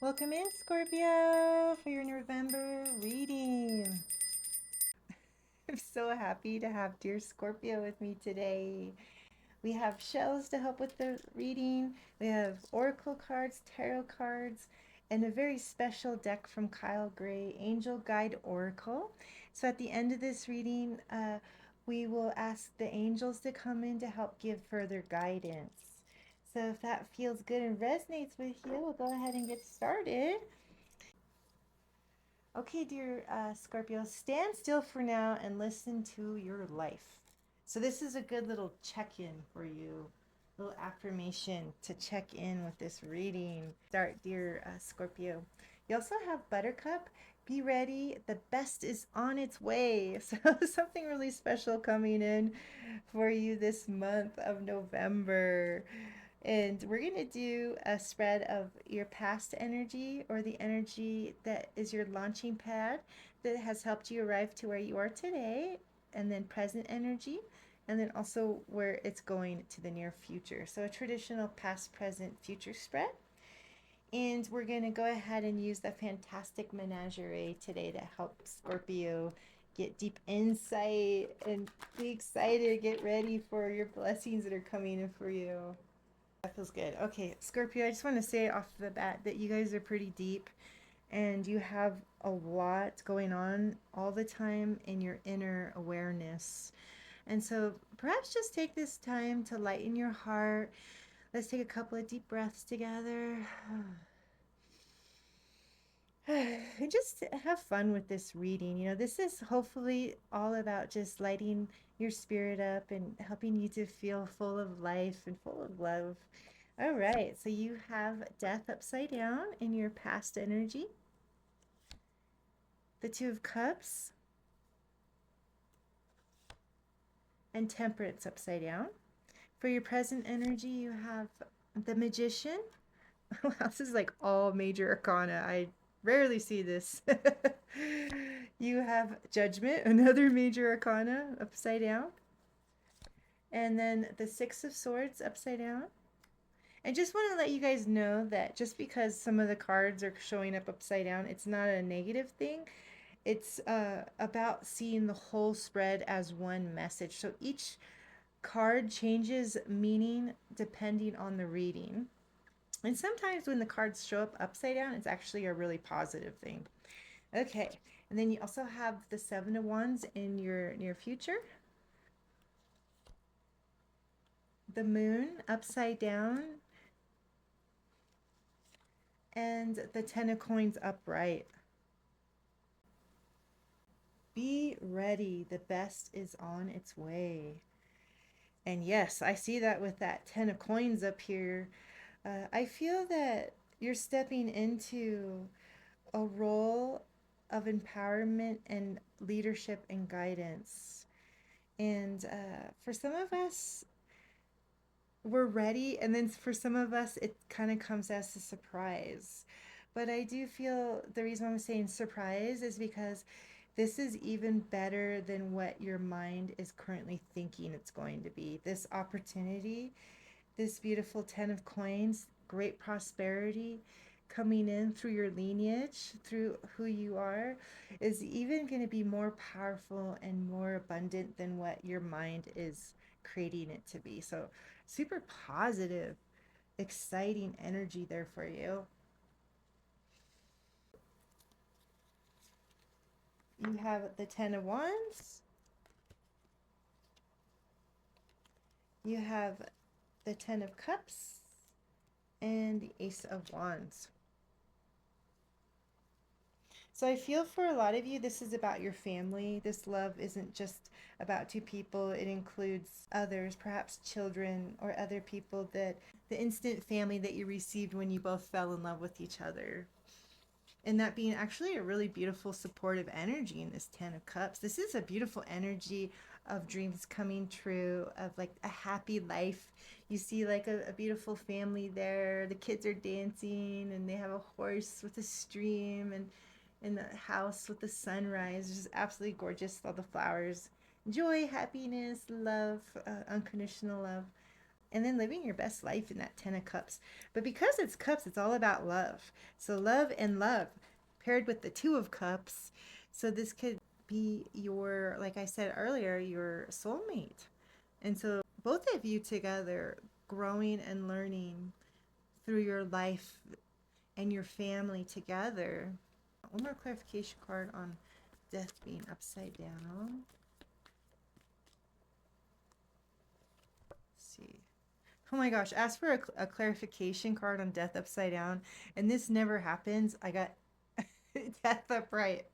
Welcome in, Scorpio, for your November reading. I'm so happy to have dear Scorpio with me today. We have shells to help with the reading. We have oracle cards, tarot cards, and a very special deck from Kyle Gray, Angel Guide Oracle. So at the end of this reading, we will ask the angels to come in to help give further guidance. So if that feels good and resonates with you, we'll go ahead and get started. Okay, dear Scorpio, stand still for now and listen to your life. So, this is a good little check in for you, little affirmation to check in with this reading. Start, dear Scorpio. You also have Buttercup. Be ready. The best is on its way. So, something really special coming in for you this month of November. And we're going to do a spread of your past energy or the energy that is your launching pad that has helped you arrive to where you are today, and then present energy, and then also where it's going to the near future. So, a traditional past, present, future spread. And we're going to go ahead and use the fantastic menagerie today to help Scorpio get deep insight and be excited, get ready for your blessings that are coming in for you. That feels good. Okay, Scorpio, I just want to say off the bat that you guys are pretty deep and you have a lot going on all the time in your inner awareness. And so perhaps just take this time to lighten your heart. Let's take a couple of deep breaths together. And just have fun with this reading. This is hopefully all about just lighting your spirit up and helping you to feel full of life and full of love. All right, so you have death upside down in your past energy, the Two of Cups, and Temperance upside down. For your present energy, you have the Magician. Wow, this is like all major arcana. I rarely see this. You have Judgment, another major arcana upside down. And then the Six of Swords upside down. I just want to let you guys know that just because some of the cards are showing up upside down, it's not a negative thing. It's about seeing the whole spread as one message. So each card changes meaning depending on the reading. And sometimes when the cards show up upside down, it's actually a really positive thing. Okay, and then you also have the Seven of Wands in your near future, the Moon upside down, and the Ten of Coins upright. Be ready, the best is on its way. And yes, I see that with that Ten of Coins up here. I feel that you're stepping into a role of empowerment and leadership and guidance. And for some of us, we're ready. And then for some of us, it kind of comes as a surprise. But I do feel the reason I'm saying surprise is because this is even better than what your mind is currently thinking it's going to be. This opportunity, this beautiful Ten of Coins, great prosperity coming in through your lineage, through who you are, is even going to be more powerful and more abundant than what your mind is creating it to be. So, super positive, exciting energy there for you. You have the Ten of Wands, you have the Ten of Cups, and the Ace of Wands. So I feel for a lot of you, this is about your family. This love isn't just about two people, it includes others, perhaps children or other people, that the instant family that you received when you both fell in love with each other. And that being actually a really beautiful supportive energy in this Ten of Cups. This is a beautiful energy of dreams coming true, of like a happy life. You see like a beautiful family there. The kids are dancing and they have a horse with a stream, and in the house with the sunrise. It's just absolutely gorgeous. All the flowers. Joy, happiness, love, unconditional love. and then living your best life in that 10 of cups. But because it's cups, it's all about love. So love and love paired with the 2 of cups. So this could be your, like I said earlier, your soulmate. And so both of you together growing and learning through your life and your family together. One more clarification card on death being upside down. Let's see. Oh my gosh, ask for a clarification card on death upside down, and this never happens. I got death upright.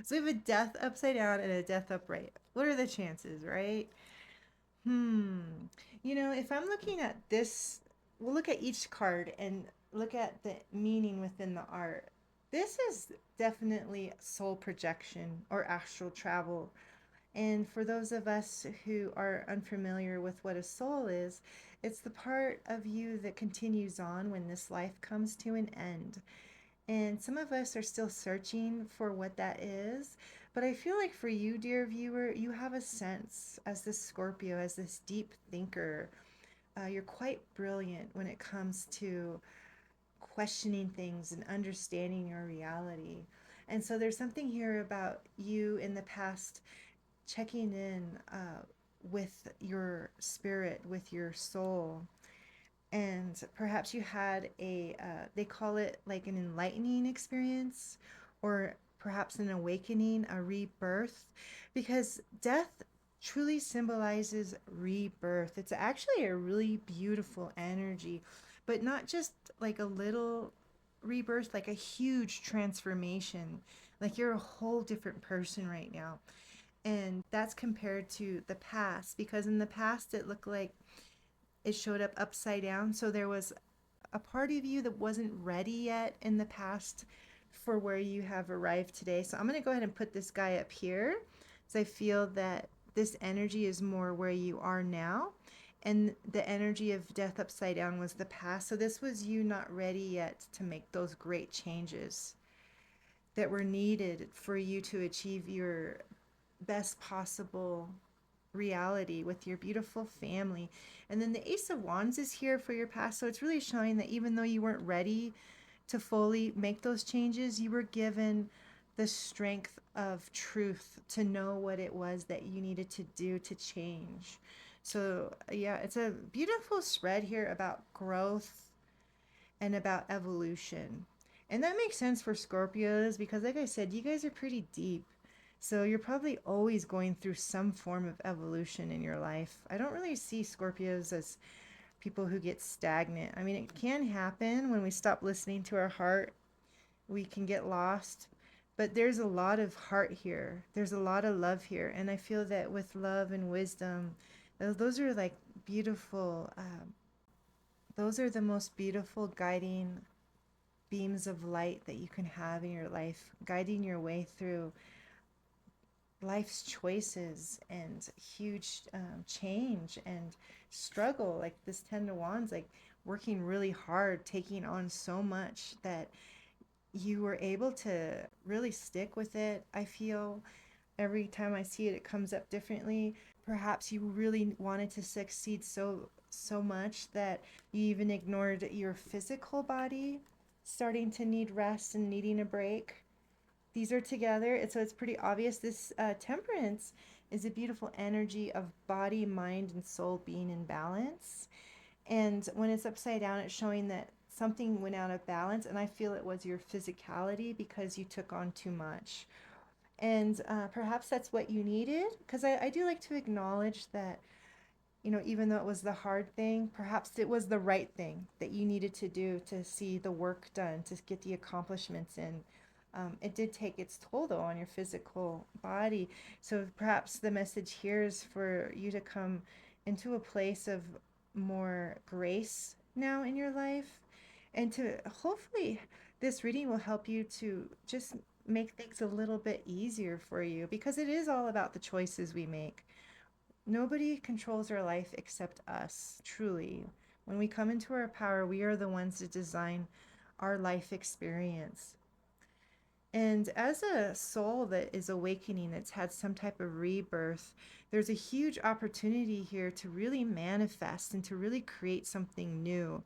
So we have a death upside down and a death upright. What are the chances, right? Hmm. If I'm looking at this, we'll look at each card and look at the meaning within the art. This is definitely soul projection or astral travel. And for those of us who are unfamiliar with what a soul is, it's the part of you that continues on when this life comes to an end. And some of us are still searching for what that is. But I feel like for you, dear viewer, you have a sense as this Scorpio, as this deep thinker. You're quite brilliant when it comes to questioning things and understanding your reality. And so there's something here about you in the past checking in with your spirit, with your soul, and perhaps you had they call it like an enlightening experience, or perhaps an awakening, a rebirth, because death truly symbolizes rebirth. It's actually a really beautiful energy, but not just like a little rebirth, like a huge transformation. Like you're a whole different person right now. And that's compared to the past, because in the past it looked like it showed up upside down. So there was a part of you that wasn't ready yet in the past for where you have arrived today. So I'm going to go ahead and put this guy up here. So I feel that this energy is more where you are now. And the energy of death upside down was the past. So this was you not ready yet to make those great changes that were needed for you to achieve your best possible reality with your beautiful family. And then the Ace of Wands is here for your past. So it's really showing that even though you weren't ready to fully make those changes, you were given the strength of truth to know what it was that you needed to do to change. So, yeah, it's a beautiful spread here about growth and about evolution. And that makes sense for Scorpios because, like I said, you guys are pretty deep. So you're probably always going through some form of evolution in your life. I don't really see Scorpios as people who get stagnant. I mean, it can happen when we stop listening to our heart. We can get lost. But there's a lot of heart here. There's a lot of love here. And I feel that with love and wisdom, those are like beautiful, those are the most beautiful guiding beams of light that you can have in your life, guiding your way through life's choices and huge change and struggle. Like this 10 of Wands, like working really hard, taking on so much that you were able to really stick with it. I feel every time I see it, it comes up differently. Perhaps you really wanted to succeed so much that you even ignored your physical body starting to need rest and needing a break. These are together, and so it's pretty obvious. This temperance is a beautiful energy of body, mind, and soul being in balance. And when it's upside down, it's showing that something went out of balance, and I feel it was your physicality because you took on too much. And perhaps that's what you needed, because I do like to acknowledge that, even though it was the hard thing, perhaps it was the right thing that you needed to do to see the work done, to get the accomplishments in. It did take its toll, though, on your physical body. So perhaps the message here is for you to come into a place of more grace now in your life. And to hopefully, this reading will help you to just make things a little bit easier for you, because it is all about the choices we make. Nobody controls our life except us, truly. When we come into our power, we are the ones to design our life experience. And as a soul that is awakening, that's had some type of rebirth, there's a huge opportunity here to really manifest and to really create something new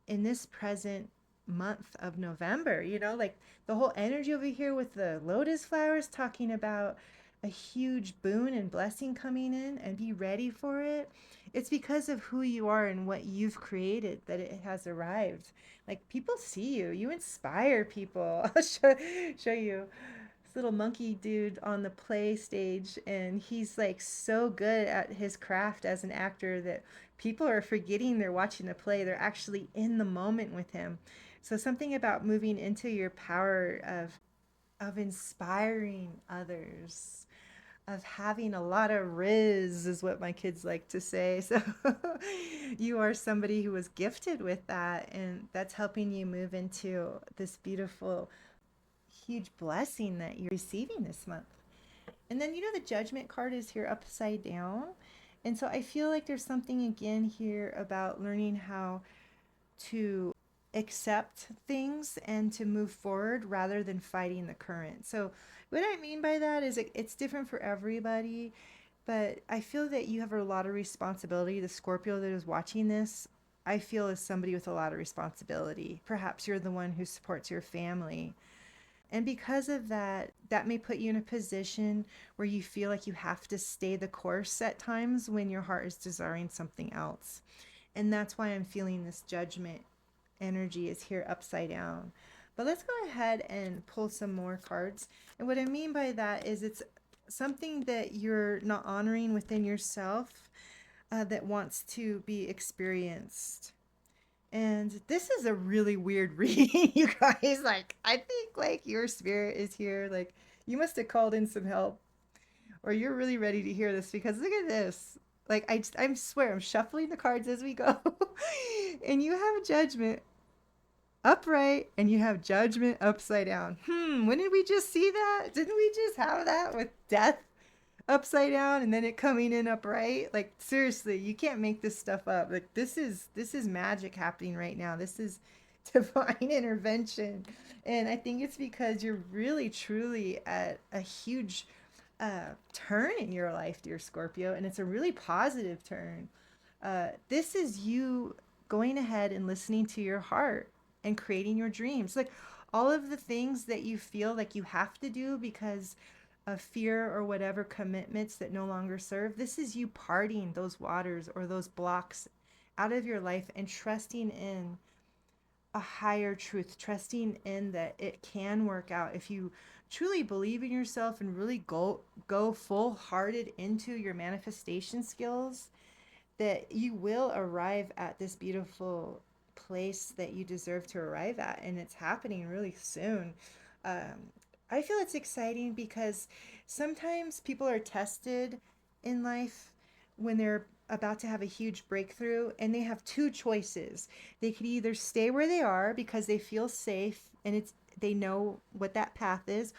in this present month of November. Like the whole energy over here with the lotus flowers talking about a huge boon and blessing coming in, and be ready for it. It's because of who you are and what you've created that it has arrived. Like people see you, you inspire people. I'll show you this little monkey dude on the play stage, and he's like so good at his craft as an actor that people are forgetting they're watching the play. They're actually in the moment with him. So something about moving into your power of inspiring others, of having a lot of riz is what my kids like to say. So you are somebody who was gifted with that, and that's helping you move into this beautiful huge blessing that you're receiving this month. And then, the judgment card is here upside down. And so I feel like there's something again here about learning how to accept things and to move forward rather than fighting the current. So, what I mean by that is it's different for everybody, but I feel that you have a lot of responsibility. The Scorpio that is watching this, I feel, is somebody with a lot of responsibility. Perhaps you're the one who supports your family, and because of that, that may put you in a position where you feel like you have to stay the course at times when your heart is desiring something else. And that's why I'm feeling this judgment energy is here upside down. But let's go ahead and pull some more cards. And what I mean by that is it's something that you're not honoring within yourself, that wants to be experienced. And this is a really weird reading, you guys. Like, I think like your spirit is here. Like, you must have called in some help, or you're really ready to hear this because look at this. Like, I swear, I'm shuffling the cards as we go, and you have judgment upright, and you have judgment upside down. When did we just see that? Didn't we just have that with death upside down and then it coming in upright? Like seriously, you can't make this stuff up. Like this is magic happening right now. This is divine intervention. And I think it's because you're really truly at a huge turn in your life, dear Scorpio, and it's a really positive turn. This is you going ahead and listening to your heart and creating your dreams. Like all of the things that you feel like you have to do because of fear or whatever commitments that no longer serve. This is you parting those waters or those blocks out of your life and trusting in a higher truth, trusting in that it can work out if you truly believe in yourself and really go full hearted into your manifestation skills, that you will arrive at this beautiful place that you deserve to arrive at, and it's happening really soon. um, I feel it's exciting because sometimes people are tested in life when they're about to have a huge breakthrough, and they have two choices. They could either stay where they are because they feel safe and they know what that path is,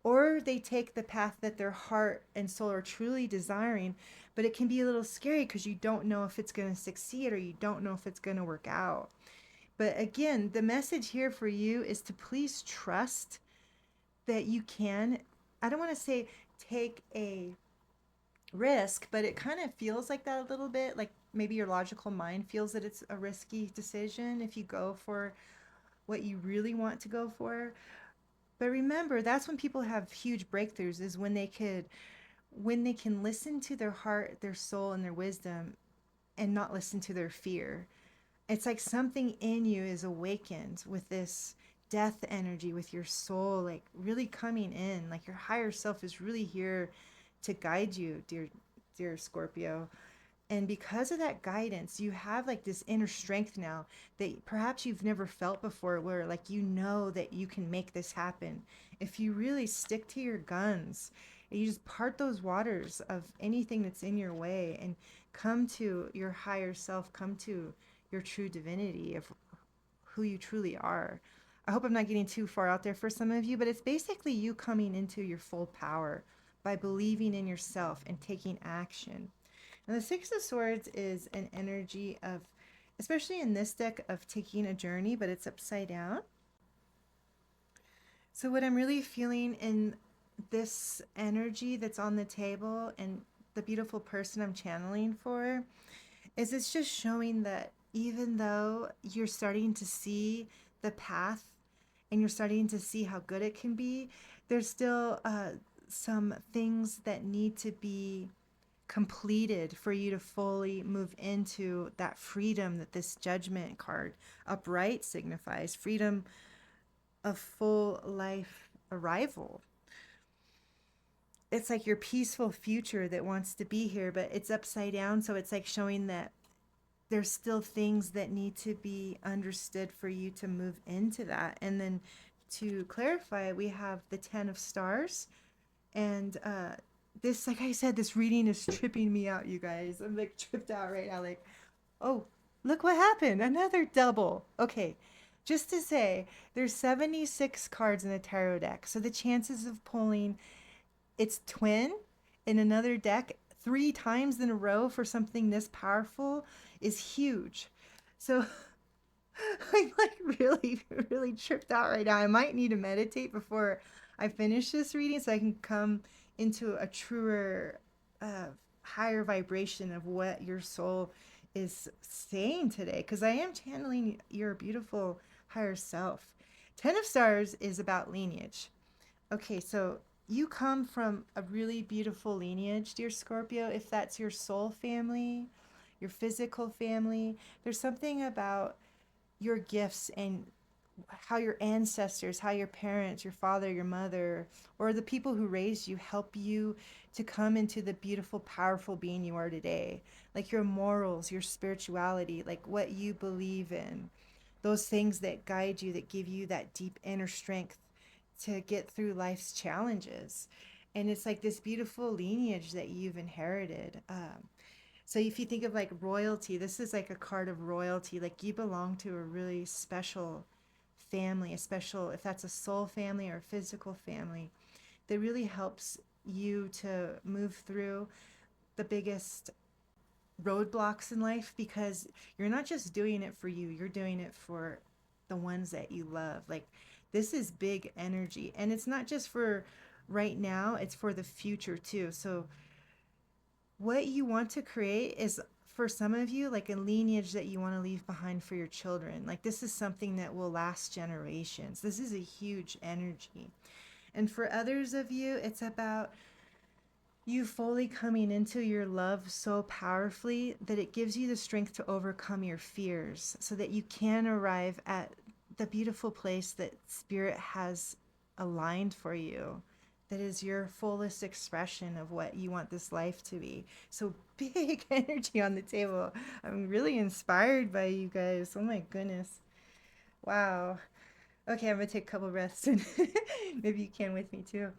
or they take the path that their heart and soul are truly desiring, but it can be a little scary because you don't know if it's going to succeed or you don't know if it's going to work out. But again, the message here for you is to please trust that you can, I don't want to say take a risk, but it kind of feels like that a little bit. Like maybe your logical mind feels that it's a risky decision if you go for what you really want to go for. But remember, that's when people have huge breakthroughs, is when they can listen to their heart, their soul, and their wisdom, and not listen to their fear. It's like something in you is awakened with this death energy, with your soul like really coming in. Like your higher self is really here to guide you, dear Scorpio. And because of that guidance, you have like this inner strength now that perhaps you've never felt before, where like you know that you can make this happen if you really stick to your guns and you just part those waters of anything that's in your way and come to your higher self, come to your true divinity of who you truly are. I hope I'm not getting too far out there for some of you, but it's basically you coming into your full power by believing in yourself and taking action. And the Six of Swords is an energy of, especially in this deck, of taking a journey, but it's upside down. So, what I'm really feeling in this energy that's on the table and the beautiful person I'm channeling for is it's just showing that even though you're starting to see the path and you're starting to see how good it can be, there's still some things that need to be completed for you to fully move into that freedom that this judgment card upright signifies, freedom of full life arrival. It's like your peaceful future that wants to be here, but it's upside down. So it's like showing that there's still things that need to be understood for you to move into that. And then to clarify, we have the 10 of stars. And this, like I said, this reading is tripping me out, you guys. I'm like tripped out right now. Like, oh, look what happened. Another double. Okay. Just to say, there's 76 cards in the tarot deck. So the chances of pulling its twin in another deck 3 times in a row for something this powerful is huge. So I'm like really, really tripped out right now. I might need to meditate before I finish this reading so I can come into a truer, higher vibration of what your soul is saying today. Because I am channeling your beautiful higher self. 10 of Stars is about lineage. Okay, so you come from a really beautiful lineage, dear Scorpio. If that's your soul family, your physical family, there's something about your gifts and how your ancestors, how your parents, your father, your mother, or the people who raised you help you to come into the beautiful, powerful being you are today. Like your morals, your spirituality, like what you believe in, those things that guide you, that give you that deep inner strength to get through life's challenges. And it's like this beautiful lineage that you've inherited. So if you think of like royalty, this is like a card of royalty. Like you belong to a really special family, a special, if that's a soul family or a physical family, that really helps you to move through the biggest roadblocks in life because you're not just doing it for you, you're doing it for the ones that you love. Like this is big energy and it's not just for right now, it's for the future too. So what you want to create is for some of you like a lineage that you want to leave behind for your children. Like this is something that will last generations. This is a huge energy. And for others of you, it's about you fully coming into your love so powerfully that it gives you the strength to overcome your fears so that you can arrive at the beautiful place that spirit has aligned for you, that is your fullest expression of what you want this life to be. So big energy on the table. I'm really inspired by you guys. Oh my goodness. Wow. Okay, I'm gonna take a couple breaths and maybe you can with me too.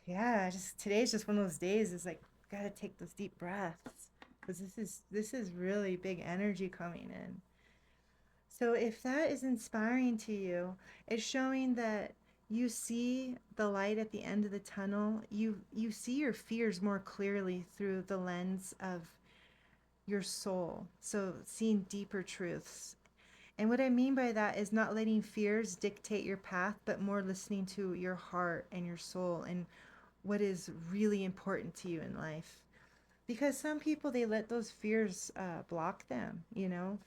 Yeah, just today's just one of those days. It's like gotta take those deep breaths because this is really big energy coming in. So if that is inspiring to you, it's showing that you see the light at the end of the tunnel. You see your fears more clearly through the lens of your soul. So seeing deeper truths. And what I mean by that is not letting fears dictate your path, but more listening to your heart and your soul and what is really important to you in life. Because some people, they let those fears block them,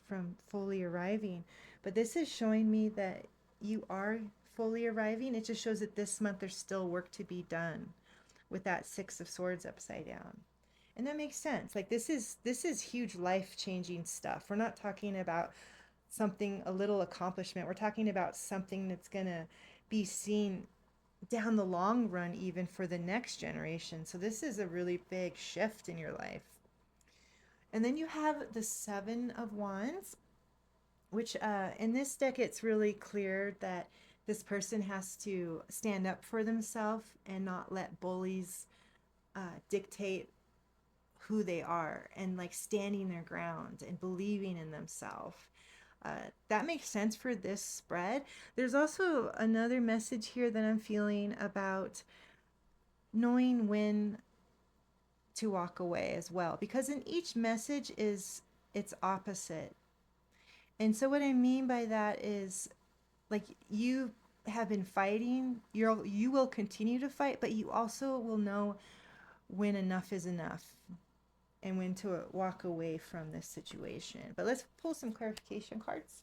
from fully arriving. But this is showing me that you are fully arriving. It just shows that this month there's still work to be done with that Six of Swords upside down. And that makes sense. Like this is huge life changing stuff. We're not talking about something, a little accomplishment. We're talking about something that's going to be seen down the long run, even for the next generation. So, this is a really big shift in your life. And then you have the Seven of Wands, which in this deck, it's really clear that this person has to stand up for themselves and not let bullies dictate who they are and like standing their ground and believing in themselves. That makes sense for this spread. There's also another message here that I'm feeling about knowing when to walk away as well, because in each message is its opposite. And so what I mean by that is like have been fighting, you will continue to fight, but you also will know when enough is enough and when to walk away from this situation. But let's pull some clarification cards.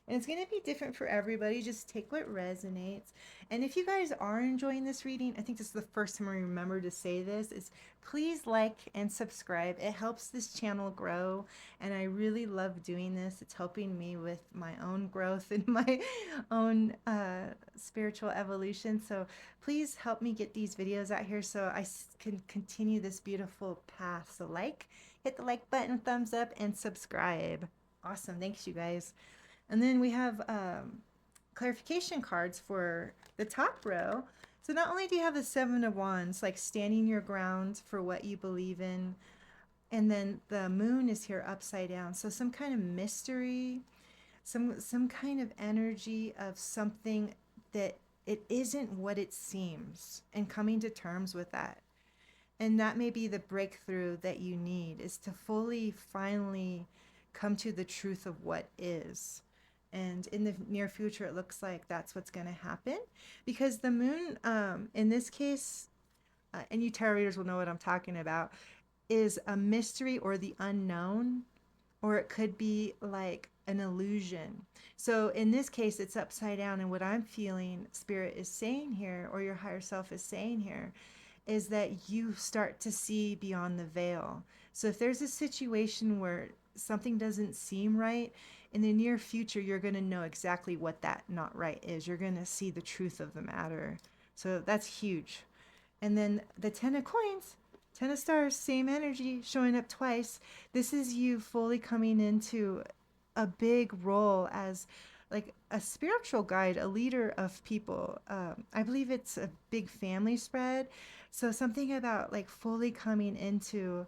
And it's going to be different for everybody. Just take what resonates. And if you guys are enjoying this reading, I think this is the first time I remember to say this, is please like and subscribe. It helps this channel grow. And I really love doing this. It's helping me with my own growth and my own spiritual evolution. So please help me get these videos out here so I can continue this beautiful path. So hit the like button, thumbs up, and subscribe. Awesome. Thanks, you guys. And then we have clarification cards for the top row. So not only do you have the Seven of Wands, like standing your ground for what you believe in, and then the moon is here upside down. So some kind of mystery, some kind of energy of something that it isn't what it seems, and coming to terms with that. And that may be the breakthrough that you need, is to finally come to the truth of what is. And in the near future, it looks like that's what's going to happen, because the moon, in this case, and you tarot readers will know what I'm talking about, is a mystery or the unknown, or it could be like an illusion. So in this case, it's upside down. And what I'm feeling Spirit is saying here, or your higher self is saying here, is that you start to see beyond the veil. So if there's a situation where something doesn't seem right, in the near future, you're going to know exactly what that not right is. You're going to see the truth of the matter. So that's huge. And then the 10 of coins, 10 of stars, same energy showing up twice. This is you fully coming into a big role as like a spiritual guide, a leader of people. I believe it's a big family spread. So something about like fully coming into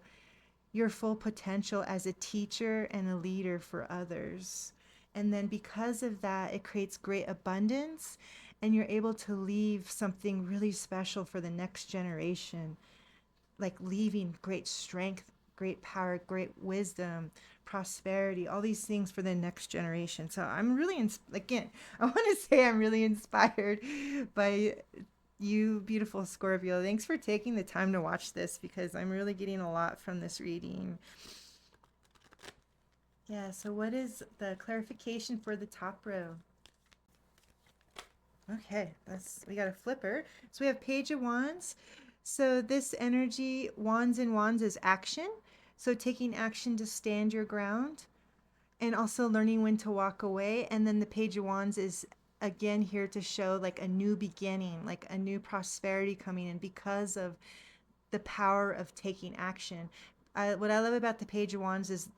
your full potential as a teacher and a leader for others. And then because of that, it creates great abundance, and you're able to leave something really special for the next generation, like leaving great strength, great power, great wisdom, prosperity, all these things for the next generation. So I'm really, again, I want to say I'm really inspired by you, beautiful Scorpio. Thanks for taking the time to watch this, because I'm really getting a lot from this reading. Yeah, so what is the clarification for the top row? Okay, we got a flipper. So we have Page of Wands. So this energy, Wands and Wands, is action. So taking action to stand your ground, and also learning when to walk away. And then the Page of Wands is again here to show like a new beginning, like a new prosperity coming in because of the power of taking action. What I love about the Page of Wands is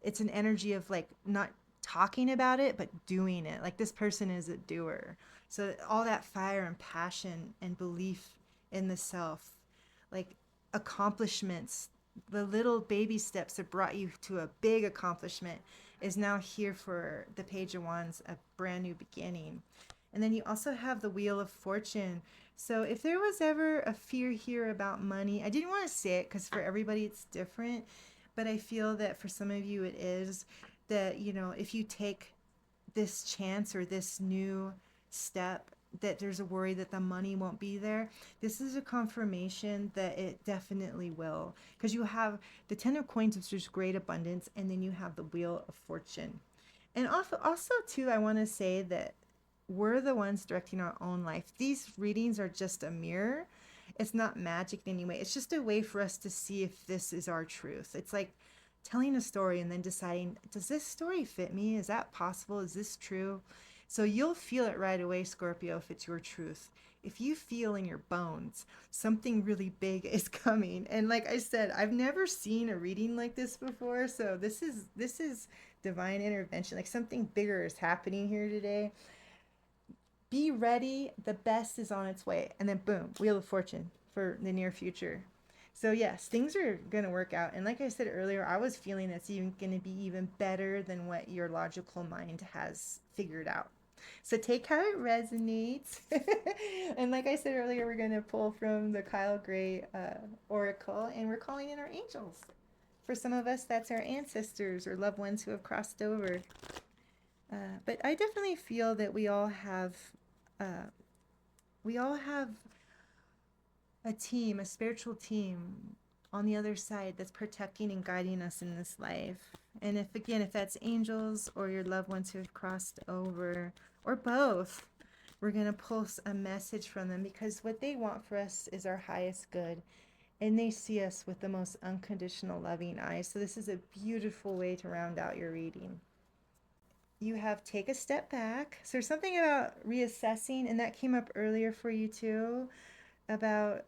it's an energy of like not talking about it, but doing it. Like this person is a doer. So all that fire and passion and belief in the self, like accomplishments, the little baby steps that brought you to a big accomplishment, is now here for the Page of Wands, a brand new beginning. And then you also have the Wheel of Fortune. So if there was ever a fear here about money, I didn't want to say it because for everybody it's different, but I feel that for some of you it is, that, you know, if you take this chance or this new step, that there's a worry that the money won't be there. This is a confirmation that it definitely will, because you have the 10 of coins, which is great abundance, and then you have the Wheel of Fortune. And also too, I want to say that we're the ones directing our own life. These readings are just a mirror. It's not magic in any way. It's just a way for us to see if this is our truth. It's like telling a story and then deciding, does this story fit me? Is that possible? Is this true? So you'll feel it right away, Scorpio, if it's your truth. If you feel in your bones something really big is coming. And like I said, I've never seen a reading like this before. So this is divine intervention. Like something bigger is happening here today. Be ready. The best is on its way. And then boom, Wheel of Fortune for the near future. So yes, things are going to work out. And like I said earlier, I was feeling it's even going to be even better than what your logical mind has figured out. So take how it resonates. And like I said earlier, we're going to pull from the Kyle Gray Oracle, and we're calling in our angels. For some of us, that's our ancestors or loved ones who have crossed over. But I definitely feel that uh, we all have a team, a spiritual team on the other side that's protecting and guiding us in this life. And if, again, if that's angels or your loved ones who have crossed over, or both, we're going to pulse a message from them because what they want for us is our highest good. And they see us with the most unconditional, loving eyes. So, this is a beautiful way to round out your reading. You have take a step back. So, there's something about reassessing, and that came up earlier for you too, about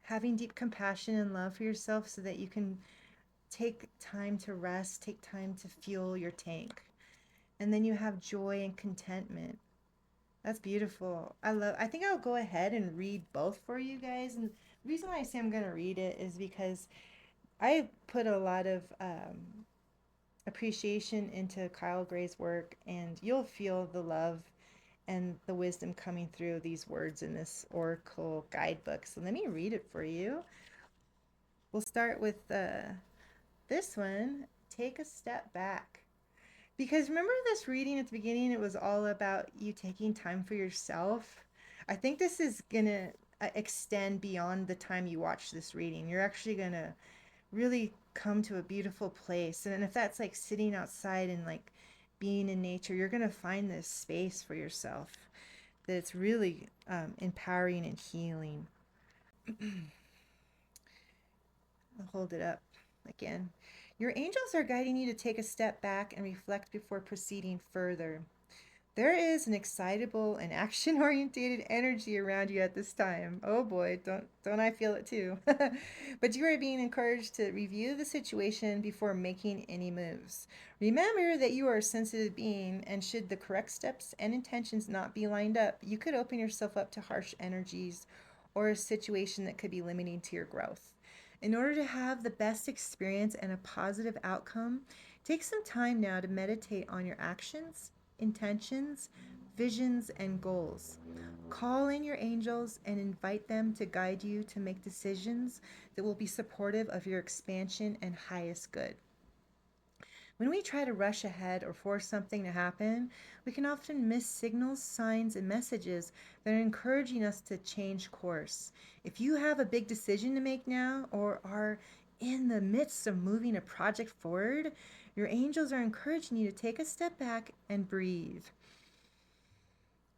having deep compassion and love for yourself so that you can take time to rest, take time to fuel your tank. And then you have joy and contentment. That's beautiful. I think I'll go ahead and read both for you guys. And the reason why I say I'm going to read it is because I put a lot of appreciation into Kyle Gray's work, and you'll feel the love and the wisdom coming through these words in this Oracle guidebook. So let me read it for you. We'll start with this one. Take a step back. Because remember this reading at the beginning, it was all about you taking time for yourself. I think this is going to extend beyond the time you watch this reading. You're actually going to really come to a beautiful place. And if that's like sitting outside and like being in nature, you're going to find this space for yourself that it's really empowering and healing. I'll hold it up again. Your angels are guiding you to take a step back and reflect before proceeding further. There is an excitable and action-oriented energy around you at this time. Oh boy, don't I feel it too. But you are being encouraged to review the situation before making any moves. Remember that you are a sensitive being, and should the correct steps and intentions not be lined up, you could open yourself up to harsh energies or a situation that could be limiting to your growth. In order to have the best experience and a positive outcome, take some time now to meditate on your actions, intentions, visions, and goals. Call in your angels and invite them to guide you to make decisions that will be supportive of your expansion and highest good. When we try to rush ahead or force something to happen, we can often miss signals, signs, and messages that are encouraging us to change course. If you have a big decision to make now or are in the midst of moving a project forward, your angels are encouraging you to take a step back and breathe.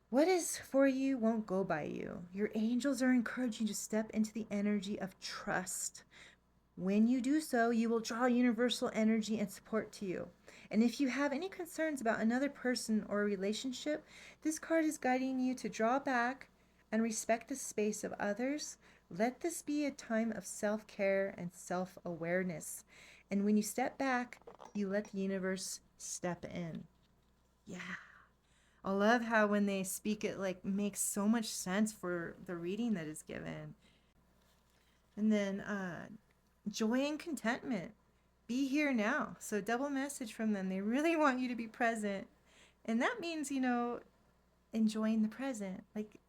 What is for you won't go by you. Your angels are encouraging you to step into the energy of trust. When you do so, you will draw universal energy and support to you. And if you have any concerns about another person or a relationship, this card is guiding you to draw back and respect the space of others. Let this be a time of self-care and self-awareness. And when you step back, you let the universe step in. Yeah. I love how when they speak it like makes so much sense for the reading that is given. And then joy and contentment. Be here now. So double message from them. They really want you to be present. And that means, enjoying the present. Like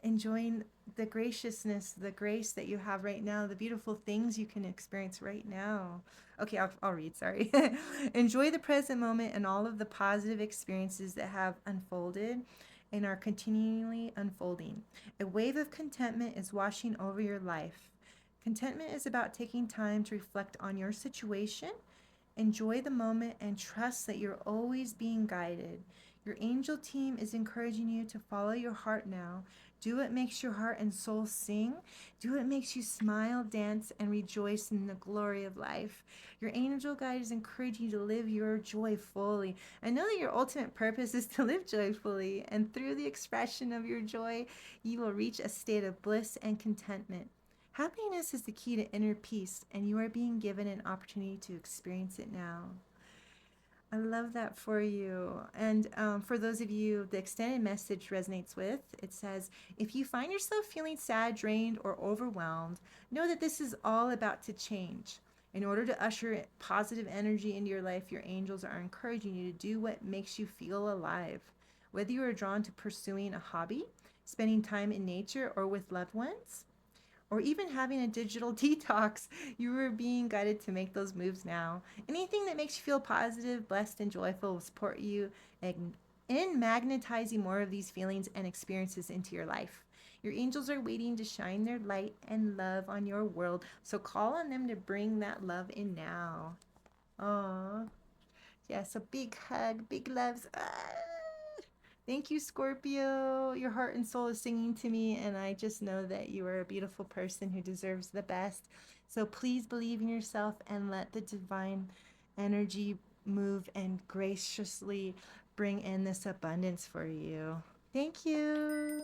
enjoying the graciousness, the grace that you have right now, the beautiful things you can experience right now. Okay, I'll read, sorry. Enjoy the present moment and all of the positive experiences that have unfolded and are continually unfolding. A wave of contentment is washing over your life. Contentment is about taking time to reflect on your situation, enjoy the moment, and trust that you're always being guided. Your angel team is encouraging you to follow your heart now. Do what makes your heart and soul sing. Do what makes you smile, dance, and rejoice in the glory of life. Your angel guide is encouraging you to live your joy fully. I know that your ultimate purpose is to live joyfully, and through the expression of your joy, you will reach a state of bliss and contentment. Happiness is the key to inner peace, and you are being given an opportunity to experience it now. I love that for you. And for those of you the extended message resonates with, it says, if you find yourself feeling sad, drained, or overwhelmed, know that this is all about to change. In order to usher positive energy into your life, your angels are encouraging you to do what makes you feel alive. Whether you are drawn to pursuing a hobby, spending time in nature, or with loved ones, or even having a digital detox, you are being guided to make those moves now. Anything that makes you feel positive, blessed, and joyful will support you in magnetizing more of these feelings and experiences into your life. Your angels are waiting to shine their light and love on your world, so call on them to bring that love in now. Aww. Yes, a big hug, big loves. Thank you, Scorpio. Your heart and soul is singing to me, and I just know that you are a beautiful person who deserves the best. So please believe in yourself and let the divine energy move and graciously bring in this abundance for you. Thank you.